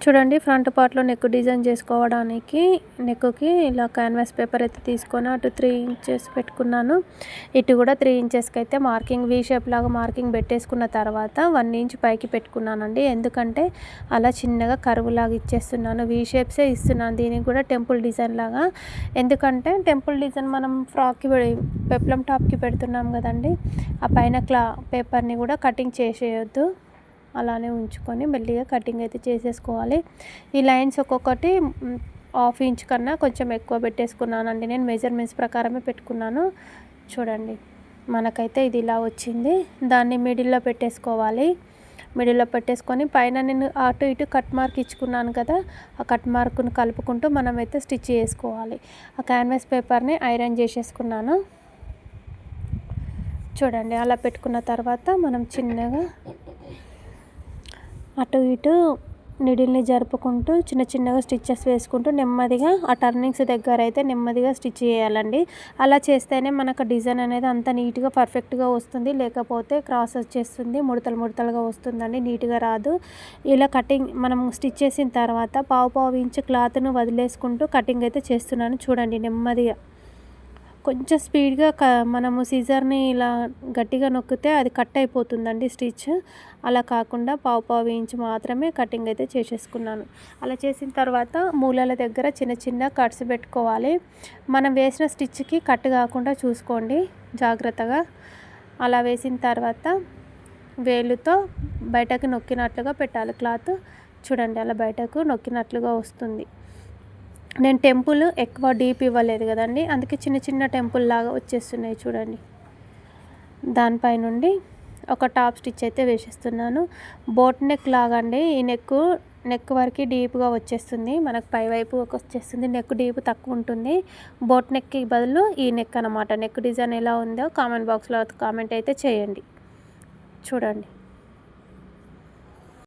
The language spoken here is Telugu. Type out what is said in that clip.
చూడండి ఫ్రంట్ పార్ట్‌లో నెక్ డిజైన్ చేసుకోవడానికి నెక్‌కి ఇలా క్యాన్వాస్ పేపర్ అయితే తీసుకొని అటు 3 ఇంచెస్ పెట్టుకున్నాను. ఇటు కూడా 3 ఇంచెస్‌కి అయితే మార్కింగ్ వి షేప్ లాగా మార్కింగ్ పెట్టేసుకున్న తర్వాత 1 ఇంచ్ పైకి పెట్టుకున్నానండి. ఎందుకంటే అలా చిన్నగా కర్వ్ లాగా ఇచ్చేస్తున్నాను. వి షేప్సే ఇస్తున్నాను. దీనికి కూడా టెంపుల్ డిజైన్ లాగా. ఎందుకంటే టెంపుల్ డిజైన్ మనం ఫ్రాక్‌కి పెప్లమ్ టాప్‌కి పెడుతున్నాం కదండీ. ఆ పైన పేపర్‌ని కూడా కటింగ్ చేసేయొద్దు. అలానే ఉంచుకొని మెల్లిగా కటింగ్ అయితే చేసేసుకోవాలి. ఈ లైన్స్ ఒక్కొక్కటి హాఫ్ ఇంచ్ కన్నా కొంచెం ఎక్కువ పెట్టేసుకున్నానండి. నేను మెజర్మెంట్స్ ప్రకారమే పెట్టుకున్నాను. చూడండి మనకైతే ఇది ఇలా వచ్చింది. దాన్ని మిడిల్లో పెట్టేసుకోవాలి. మిడిల్లో పెట్టేసుకొని పైన నేను అటు ఇటు కట్ మార్క్ ఇచ్చుకున్నాను కదా, ఆ కట్ మార్క్ను కలుపుకుంటూ మనమైతే స్టిచ్ చేసుకోవాలి. ఆ క్యాన్వాస్ పేపర్ని ఐరన్ చేసేసుకున్నాను. చూడండి అలా పెట్టుకున్న తర్వాత మనం చిన్నగా అటు ఇటు నీడిల్ని జరుపుకుంటూ చిన్న చిన్నగా స్టిచ్చెస్ వేసుకుంటూ నెమ్మదిగా ఆ టర్నింగ్స్ దగ్గర అయితే నెమ్మదిగా స్టిచ్ చేయాలండి. అలా చేస్తేనే మనకు డిజైన్ అనేది అంత నీట్గా పర్ఫెక్ట్గా వస్తుంది. లేకపోతే క్రాస్ వచ్చేస్తుంది, ముడతలు ముడతలుగా వస్తుందండి, నీట్గా రాదు. ఇలా కటింగ్ మనం స్టిచ్ చేసిన తర్వాత పావు ఇంచు క్లాత్ను వదిలేసుకుంటూ కటింగ్ అయితే చేస్తున్నాను. చూడండి నెమ్మదిగా కొంచెం స్పీడ్గా మనము సీజర్ని ఇలా గట్టిగా నొక్కితే అది కట్ అయిపోతుందండి స్టిచ్. అలా కాకుండా పావు ఇంచ్ మాత్రమే కటింగ్ అయితే చేసేసుకున్నాను. అలా చేసిన తర్వాత మూలల దగ్గర చిన్న చిన్న కట్స్ పెట్టుకోవాలి. మనం వేసిన స్టిచ్కి కట్ కాకుండా చూసుకోండి జాగ్రత్తగా. అలా వేసిన తర్వాత వేలుతో బయటకు నొక్కినట్లుగా పెట్టాలి క్లాత్. చూడండి అలా బయటకు నొక్కినట్లుగా వస్తుంది. నేను టెంపుల్ ఎక్కువ డీప్ ఇవ్వలేదు కదండి, అందుకే చిన్న చిన్న టెంపుల్ లాగా వచ్చేస్తున్నాయి చూడండి. దానిపై నుండి ఒక టాప్ స్టిచ్ అయితే వేసేస్తున్నాను. బోట్ నెక్ లాగా అండి. ఈ నెక్ వరకు డీప్గా వచ్చేస్తుంది. మనకు పై వైపు వచ్చేస్తుంది. నెక్ డీప్ తక్కువ ఉంటుంది. బోట్ నెక్కి బదులు ఈ నెక్ అనమాట. నెక్ డిజైన్ ఎలా ఉందో కామెంట్ బాక్స్లో కామెంట్ అయితే చేయండి. చూడండి.